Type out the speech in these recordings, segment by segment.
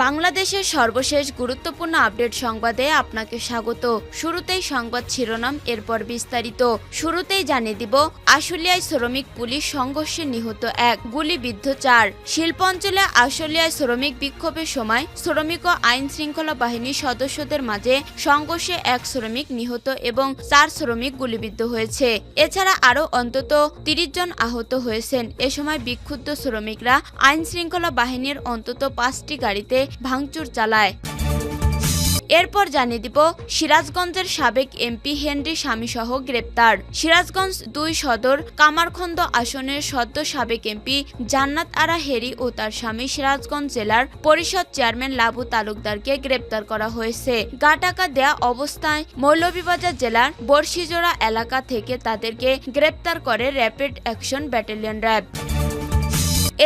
বাংলাদেশের সর্বশেষ গুরুত্বপূর্ণ আপডেট সংবাদে আপনাকে স্বাগত। শুরুতেই সংবাদ শিরোনাম, এরপর বিস্তারিত। শুরুতেই জানিয়ে দিব, আশুলিয়ায় শ্রমিক পুলিশ সংঘর্ষে নিহত 1, গুলিবিদ্ধ 4। শিল্প অঞ্চলে আশুলিয়ায় শ্রমিক বিক্ষোভের সময় শ্রমিক ও আইন শৃঙ্খলা বাহিনীর সদস্যদের মাঝে সংঘর্ষে 1 শ্রমিক নিহত এবং 4 শ্রমিক গুলিবিদ্ধ হয়েছে। এছাড়া আরও অন্তত 30 জন আহত হয়েছেন। এ সময় বিক্ষুব্ধ শ্রমিকরা আইন শৃঙ্খলা বাহিনীর অন্তত 5টি গাড়িতে ভাঙচুর চালায়। এরপর জানিয়ে দিব, সিরাজগঞ্জের সাবেক এমপি হেনরি স্বামীসহ গ্রেপ্তার। সিরাজগঞ্জ 2 সদর কামারখন্দ আসনের সদ্য সাবেক এমপি জান্নাত আরা হেরি ও তার স্বামী সিরাজগঞ্জ জেলার পরিষদ চেয়ারম্যান লাবু তালুকদারকে গ্রেপ্তার করা হয়েছে। গা টাকা দেয়া অবস্থায় মৌলভীবাজার জেলার বর্ষিজোড়া এলাকা থেকে তাদেরকে গ্রেপ্তার করে র্যাপিড অ্যাকশন ব্যাটালিয়ন র্যাব।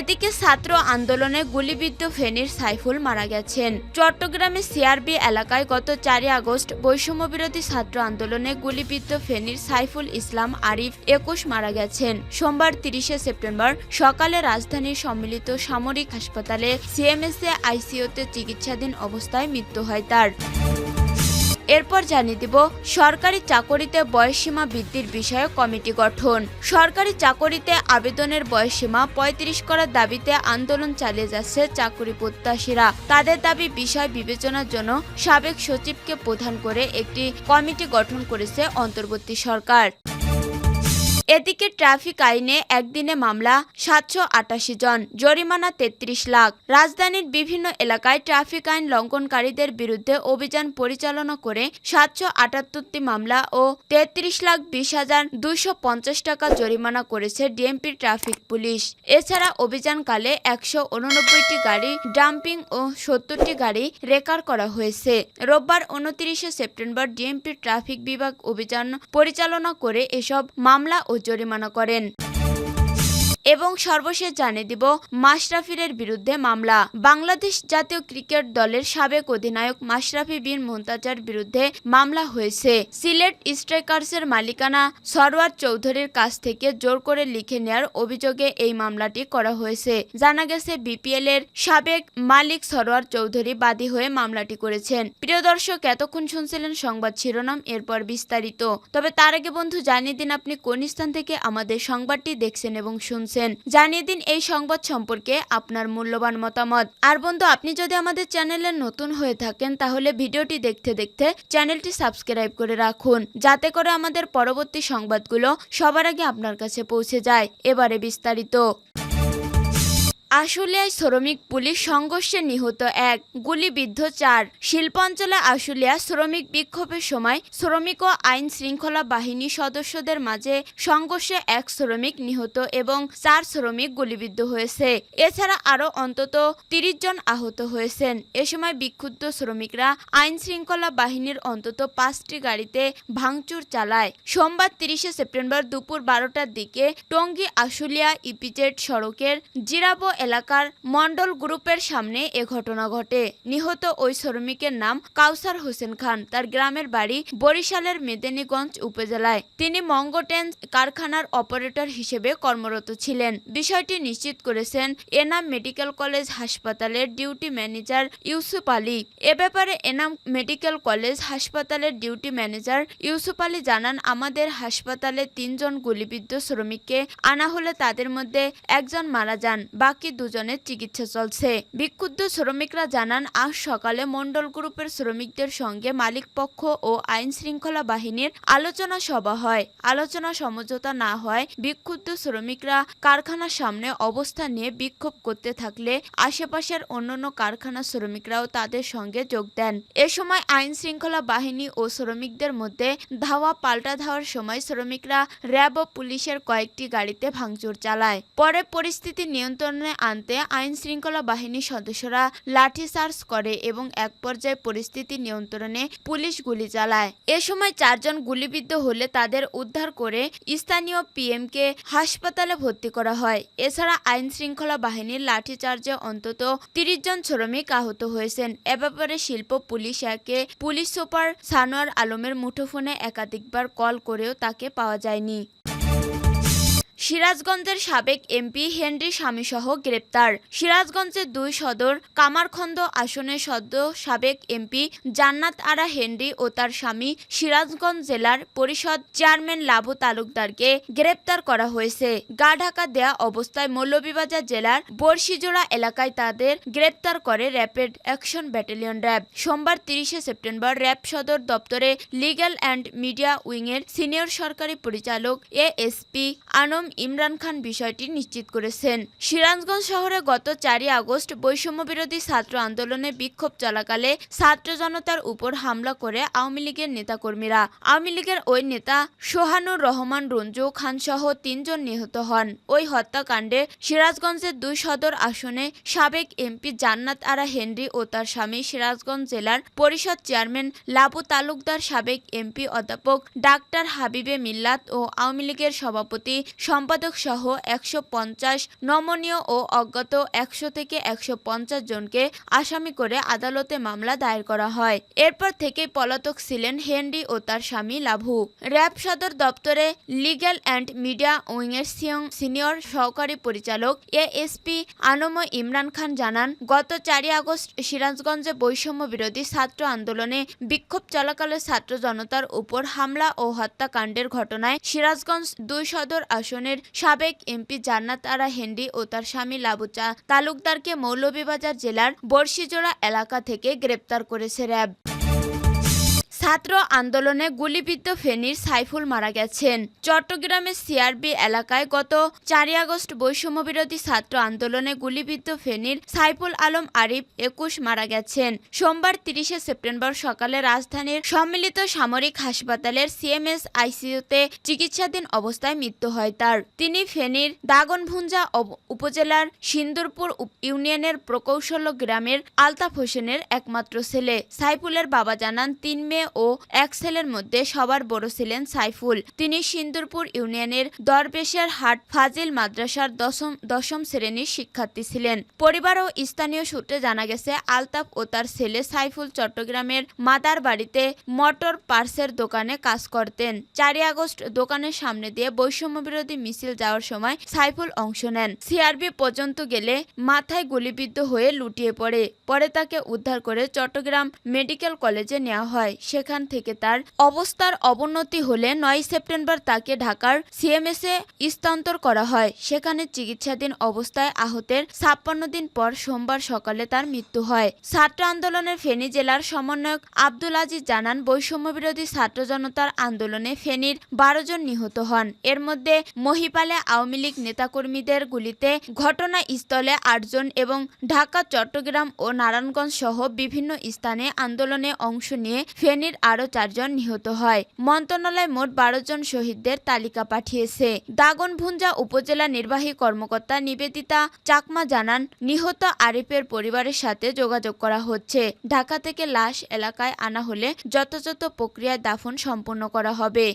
এদিকে ছাত্র আন্দোলনে গুলিবিদ্ধ ফেনীর সাইফুল মারা গেছেন। চট্টগ্রামের সিআরবি এলাকায় গত 4 আগস্ট বৈষম্যবিরোধী ছাত্র আন্দোলনে গুলিবিদ্ধ ফেনীর সাইফুল ইসলাম আরিফ 21 মারা গেছেন। সোমবার 30 সেপ্টেম্বর সকালে রাজধানীর সম্মিলিত সামরিক হাসপাতালে সিএমএসএ আইসিইউতে চিকিৎসাধীন অবস্থায় মৃত্যু হয় তার। এরপর জানিয়ে দিব, সরকারি চাকরিতে বয়সসীমা বৃদ্ধির বিষয়ে কমিটি গঠন। সরকারি চাকরিতে আবেদনের বয়সসীমা 35 করার দাবিতে আন্দোলন চালিয়ে যাচ্ছে চাকরি প্রত্যাশীরা। তাদের দাবি বিষয় বিবেচনার জন্য সাবেক সচিবকে প্রধান করে একটি কমিটি গঠন করেছে অন্তর্বর্তী সরকার। এদিকে ট্রাফিক আইনে একদিনে মামলা 788 জন, জরিমানা 33 লাখ। রাজধানীর বিভিন্ন এলাকায় ট্রাফিক আইন লঙ্ঘনকারীদের বিরুদ্ধে অভিযান পরিচালনা করে 778টি মামলা ও 33,20,250 টাকা জরিমানা করেছে ডিএমপি ট্রাফিক পুলিশ। এছাড়া অভিযানকালে 189টি গাড়ি ডাম্পিং ও 70টি গাড়ি রেকার করা হয়েছে। রোববার 29 সেপ্টেম্বর ডিএমপি ট্রাফিক বিভাগ অভিযান পরিচালনা করে এসব মামলা ও জরিমানা করেন। এবং সর্বশেষ জানিয়ে দিব, মাশরাফির বিরুদ্ধে মামলা। বাংলাদেশ জাতীয় ক্রিকেট দলের সাবেক অধিনায়ক মাশরাফি বিন মুর্তজার বিরুদ্ধে মামলা হয়েছে। সিলেট স্ট্রাইকার্সের মালিকানা সরওয়ার চৌধুরীর কাছ থেকে জোর করে লিখে নেয়ার অভিযোগে এই মামলাটি করা হয়েছে। জানা গেছে, বিপিএল এর সাবেক মালিক সরওয়ার চৌধুরী বাদী হয়ে মামলাটি করেছেন। প্রিয় দর্শক, এতক্ষণ শুনছিলেন সংবাদ শিরোনাম, এরপর বিস্তারিত। তবে তার আগে বন্ধু, জানিয়ে দিন আপনি কোন স্থান থেকে আমাদের সংবাদটি দেখছেন এবং শুনছেন। জানিয়ে দিন এই সংবাদ সম্পর্কে আপনার মূল্যবান মতামত। আর বন্ধু, আপনি যদি আমাদের চ্যানেলে নতুন হয়ে থাকেন তাহলে ভিডিওটি দেখতে দেখতে চ্যানেলটি সাবস্ক্রাইব করে রাখুন, যাতে করে আমাদের পরবর্তী সংবাদগুলো সবার আগে আপনার কাছে পৌঁছে যায়। এবারে বিস্তারিত। আশুলিয়ায় শ্রমিক পুলিশ সংঘর্ষে নিহত 1, গুলিবিদ্ধ 4। শিল্পাঞ্চলে আশুলিয়া শ্রমিক বিক্ষোভের সময় শ্রমিক ও আইন শৃঙ্খলা বাহিনী সদস্যদের মাঝে সংঘর্ষে 1 শ্রমিক নিহত এবং 4 শ্রমিক গুলিবিদ্ধ হয়েছে। এছাড়া আরও অন্তত 30 জন আহত হয়েছেন। এ সময় বিক্ষুব্ধ শ্রমিকরা আইন শৃঙ্খলা বাহিনীর অন্তত 5টি গাড়িতে ভাঙচুর চালায়। সোমবার 30 সেপ্টেম্বর দুপুর 12টার দিকে টঙ্গী আশুলিয়া ইপিজেড সড়কের জিরাবো এলাকার মন্ডল গ্রুপের সামনে এ ঘটনা ঘটে। নিহত ওই শ্রমিকের নাম কাউসার হোসেন খান। তার গ্রামের বাড়ি বরিশালের মেদিনীগঞ্জ উপজেলায়। তিনি মঙ্গটেন কারখানার অপারেটর হিসেবে কর্মরত ছিলেন। বিষয়টি নিশ্চিত করেছেন এনাম মেডিকেল কলেজ হাসপাতালের ডিউটি ম্যানেজার ইউসুফ আলী। এ ব্যাপারে এনাম মেডিকেল কলেজ হাসপাতালের ডিউটি ম্যানেজার ইউসুফ আলী জানান, আমাদের হাসপাতালে 3 জন গুলিবিদ্ধ শ্রমিককে আনা হলে তাদের মধ্যে 1 জন মারা যান, বাকি 2 জনের চিকিৎসা চলছে। বিক্ষুব্ধ শ্রমিকরা জানান, আজ সকালে মন্ডল গ্রুপের শ্রমিকদের সঙ্গে মালিক পক্ষ ও আইন শৃঙ্খলা বাহিনীর আলোচনা সভা হয়। আলোচনা সমঝোতা না হয় বিক্ষুব্ধ শ্রমিকরা কারখানার সামনে অবস্থান নিয়ে বিক্ষোভ করতে থাকলে আশেপাশের অন্যান্য কারখানার শ্রমিকরাও তাদের সঙ্গে যোগ দেন। এ সময় আইন শৃঙ্খলা বাহিনী ও শ্রমিকদের মধ্যে ধাওয়া পাল্টা ধাওয়ার সময় শ্রমিকরা র্যাব ও পুলিশের কয়েকটি গাড়িতে ভাঙচুর চালায়। পরে পরিস্থিতি নিয়ন্ত্রণে আনতে আইন শৃঙ্খলা বাহিনীর সদস্যরা লাঠিচার্জ করে এবং এক পর্যায়ে পরিস্থিতি নিয়ন্ত্রণে পুলিশ গুলি চালায়। এ সময় 4 জন গুলিবিদ্ধ হলে তাদের উদ্ধার করে স্থানীয় পিএমকে হাসপাতালে ভর্তি করা হয়। এছাড়া আইন শৃঙ্খলা বাহিনীর লাঠিচার্জে অন্তত 30 জন শ্রমিক আহত হয়েছেন। এ ব্যাপারে শিল্প পুলিশ একে পুলিশ সুপার সানোয়ার আলমের মুঠোফোনে একাধিকবার কল করেও তাকে পাওয়া যায়নি। সিরাজগঞ্জের সাবেক এমপি হেনরি স্বামীসহ গ্রেপ্তার। সিরাজগঞ্জের ২ সদর কামারখন্দ আসনের সাবেক এমপি জান্নাত আরা হেনরি ও তার স্বামী সিরাজগঞ্জ জেলার পরিষদ চেয়ারম্যান লাবু তালুকদারকে গ্রেপ্তার করা হয়েছে। গা ঢাকা দেয়া অবস্থায় মৌলভীবাজার জেলার বর্ষিজোড়া এলাকায় তাদের গ্রেপ্তার করে র্যাপিড অ্যাকশন ব্যাটালিয়ন র্যাব। সোমবার ৩০ সেপ্টেম্বর র্যাব সদর দপ্তরে লিগ্যাল অ্যান্ড মিডিয়া উইংয়ের সিনিয়র সরকারি পরিচালক এএসপি আনম ইমরান খান বিষয়টি নিশ্চিত করেছেন। সিরাজগঞ্জ শহরে গত ৪ আগস্ট বৈষম্যবিরোধী ছাত্র আন্দোলনে বিক্ষোভ চলাকালে ছাত্র জনতার উপর হামলা করে আওয়ামী লীগের নেতাকর্মীরা। আওয়ামী লীগের ওই নেতা সোহানুর রহমান রঞ্জু খান সহ ৩ জন নিহত হন। ওই হত্যাকাণ্ডে সিরাজগঞ্জের ২ সদর আসনে সাবেক এমপি জান্নাত আরা হেনরি ও তার স্বামী সিরাজগঞ্জ জেলার পরিষদ চেয়ারম্যান লাবু তালুকদার, সাবেক এমপি অধ্যাপক ডাক্তার হাবিবে মিল্লাত ও আওয়ামী লীগের সভাপতি সম্পাদক সহ ১৫০ নমনীয় ও অজ্ঞাত ১০০ থেকে ১৫০ জনকে আসামি করে আদালতে মামলা দায়ের করা হয়। এরপর থেকেই পলাতক ছিলেন হেনরি ও তার স্বামী লাভু। র্যাব সদর দপ্তরে লিগ্যাল অ্যান্ড মিডিয়া উইংয়ের সিনিয়র সহকারী পরিচালক এএসপি আনম ইমরান খান জানান, গত ৪ আগস্ট সিরাজগঞ্জে বৈষম্য বিরোধী ছাত্র আন্দোলনে বিক্ষোভ চলাকালে ছাত্র জনতার উপর হামলা ও হত্যাকাণ্ডের ঘটনায় সিরাজগঞ্জ ২ সদর আসনের সাবেক এমপি জান্নাত আরা হেনরি ও তার স্বামী লাবু তালুকদারকে মৌলভীবাজার জেলার বর্ষিজোড়া এলাকা থেকে গ্রেপ্তার করেছে র্যাব। ছাত্র আন্দোলনে গুলিবিদ্ধ ফেনীর সাইফুল মারা গেছেন। চট্টগ্রামের সিআরবি এলাকায় গত ৪ আগস্ট বৈষম্যবিরোধী ছাত্র আন্দোলনে গুলিবিদ্ধ ফেনীর সাইফুল আলম আরিফ ২১ মারা গেছেন। সোমবার ৩০ সেপ্টেম্বর সকালে রাজধানীর সম্মিলিত সামরিক হাসপাতালের সিএমএস আইসিইউতে চিকিৎসাধীন অবস্থায় মৃত্যু হয় তার। তিনি ফেনীর দাগনভূঞা উপজেলার সিন্দুরপুর ইউনিয়নের প্রকৌশল গ্রামের আলতাফ হোসেনের একমাত্র ছেলে। সাইফুলের বাবা জানান, ৩ মেয়ে ও ১ ছেলের মধ্যে সবার বড় ছিলেন সাইফুল। তিনি সিন্দুরপুর ইউনিয়নের দরবেশের হাট ফাজিল মাদ্রাসার দশম শ্রেণীর শিক্ষার্থী ছিলেন। পরিবার ও স্থানীয় সূত্রে জানা গেছে, আলতাফ ও তার ছেলে সাইফুল চট্টগ্রামের মাদার বাড়িতে মোটর পার্টসের দোকানে কাজ করতেন। ৪ আগস্ট দোকানের সামনে দিয়ে বৈষম্যবিরোধী মিছিল যাওয়ার সময় সাইফুল অংশ নেন। সিআরবি পর্যন্ত গেলে মাথায় গুলিবিদ্ধ হয়ে লুটিয়ে পড়ে। পরে তাকে উদ্ধার করে চট্টগ্রাম মেডিকেল কলেজে নেওয়া হয়। সেখান থেকে তার অবস্থার অবনতি হলে ৯ সেপ্টেম্বর তাকে ঢাকার সিএমএসে স্থানান্তর করা হয়। সেখানে চিকিৎসাধীন অবস্থায় আহতের ৫৬ দিন পর সোমবার সকালে তার মৃত্যু হয়। ছাত্র আন্দোলনের ফেনী জেলার সমন্বয়ক আব্দুল আজিজ জানান, বৈষম্যবিরোধী ছাত্র জনতার আন্দোলনে ফেনীর ১২ জন নিহত হন। এর মধ্যে মহিপালে আওয়ামী লীগ নেতাকর্মীদের গুলিতে ঘটনাস্থলে ৮ জন এবং ঢাকা, চট্টগ্রাম ও নারায়ণগঞ্জ সহ বিভিন্ন স্থানে আন্দোলনে অংশ নিয়ে ফেনীর আরও ৪ জন নিহত হয়। মন্ত্রণালয় মোট ১২ জন শহীদদের তালিকা পাঠিয়েছে। দাগনভূঞা উপজেলা নির্বাহী কর্মকর্তা নিবেদিতা চাকমা জানান, নিহত আরিফের পরিবারের সাথে যোগাযোগ করা হচ্ছে। ঢাকা থেকে লাশ এলাকায় আনা হলে যথাযথ প্রক্রিয়ায় দাফন সম্পন্ন করা হবে।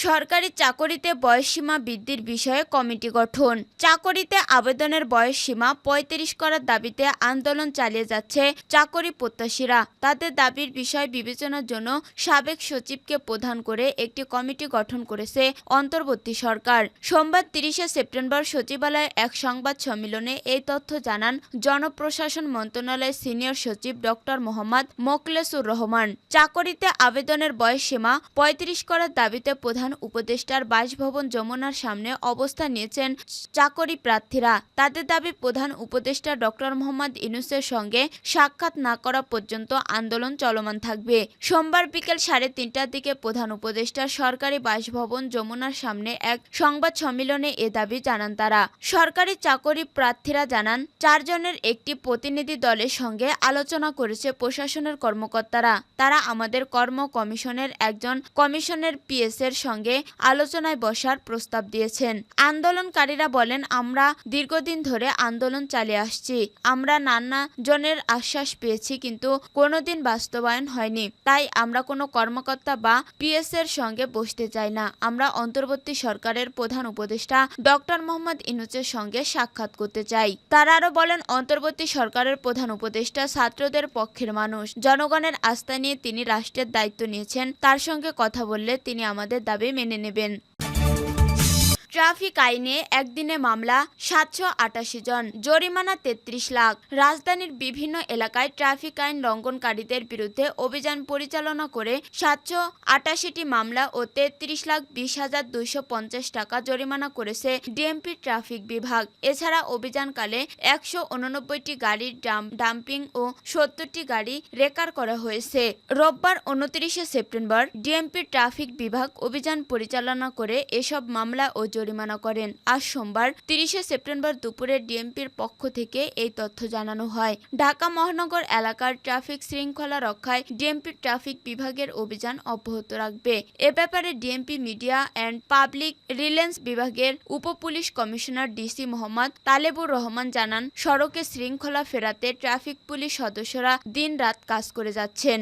সরকারি চাকরিতে বয়সসীমা বৃদ্ধির বিষয়ে কমিটি গঠন। চাকরিতে আবেদনের বয়সসীমা ৩৫ করার দাবিতে আন্দোলন চালিয়ে যাচ্ছে চাকরি প্রত্যাশীরা। তাদের দাবির বিষয় বিবেচনার জন্য সাবেক সচিবকে প্রধান করে একটি কমিটি গঠন করেছে অন্তর্বর্তী সরকার। সোমবার ৩০ সেপ্টেম্বর সচিবালয়ে এক সংবাদ সম্মেলনে এই তথ্য জানান জনপ্রশাসন মন্ত্রণালয়ের সিনিয়র সচিব ডক্টর মোহাম্মদ মোখলেসুর রহমান। চাকরিতে আবেদনের বয়সসীমা ৩৫ করার দাবিতে প্রধান উপদেষ্টার বাসভবন যমুনার সামনে অবস্থান নিয়েছেন চাকরি প্রার্থীরা। তাদের দাবি, প্রধান উপদেষ্টা ডক্টর মোহাম্মদ ইউনূসের সঙ্গে সাক্ষাৎ না করা পর্যন্ত আন্দোলন চলমান থাকবে। সোমবার বিকেল ৩:৩০টার দিকে প্রধান উপদেষ্টার সরকারি বাসভবন যমুনার সামনে এক সংবাদ সম্মেলনে এ দাবি জানান তারা। সরকারি চাকরি প্রার্থীরা জানান, ৪ জনের একটি প্রতিনিধি দলের সঙ্গে আলোচনা করেছে প্রশাসনের কর্মকর্তারা। তারা আমাদের কর্ম কমিশনের একজন কমিশনের পিএস এর সঙ্গে আলোচনায় বসার প্রস্তাব দিয়েছেন। আন্দোলনকারীরা বলেন, আমরা দীর্ঘদিন ধরে আন্দোলন চালিয়ে আসছি। আমরা নানা জনের আশ্বাস পেয়েছি, কিন্তু কোনোদিন বাস্তবায়ন হয়নি। তাই আমরা কোনো কর্মকর্তা বা পিএস এর সঙ্গে বসতে চাই না। আমরা অন্তর্বর্তী সরকারের প্রধান উপদেষ্টা ডক্টর মোহাম্মদ ইউনূসের সঙ্গে সাক্ষাৎ করতে চাই। তারা আরও বলেন, অন্তর্বর্তী সরকারের প্রধান উপদেষ্টা ছাত্রদের পক্ষের মানুষ। জনগণের আস্থা নিয়ে তিনি রাষ্ট্রের দায়িত্ব নিয়েছেন। তার সঙ্গে কথা বললে তিনি আমাদের দাবি মেনে নেবেন। ট্রাফিক আইনে একদিনে মামলা 788 জন, জরিমানা 33 লাখ। রাজধানীর বিভিন্ন এলাকায় ট্রাফিক আইন লঙ্ঘনকারীদের বিরুদ্ধে অভিযান পরিচালনা করে 788টি মামলা ও 33,20,250 টাকা জরিমানা করেছে ডিএমপি ট্রাফিক বিভাগ। এছাড়া অভিযানকালে 189টি গাড়ির ডাম্পিং ও 70টি গাড়ি রেকার করা হয়েছে। রোববার 29 সেপ্টেম্বর ডিএমপি ট্রাফিক বিভাগ অভিযান পরিচালনা করে এসব মামলা ও জরিমানা করেন। আজ সোমবার 30 সেপ্টেম্বর দুপুরে ডিএমপির পক্ষ থেকে এই তথ্য জানানো হয়। ঢাকা মহানগর এলাকার ট্রাফিক শৃঙ্খলা রক্ষায় ডিএমপি ট্রাফিক বিভাগের অভিযান অব্যাহত রাখবে। এ ব্যাপারে DMP media and public relations বিভাগের উপ-পুলিশ কমিশনার ডিসি মোহাম্মদ তালেবুর রহমান জানান, সড়কে শৃঙ্খলা ফেরাতে ট্রাফিক পুলিশ সদস্যরা দিন-রাত কাজ করে যাচ্ছেন।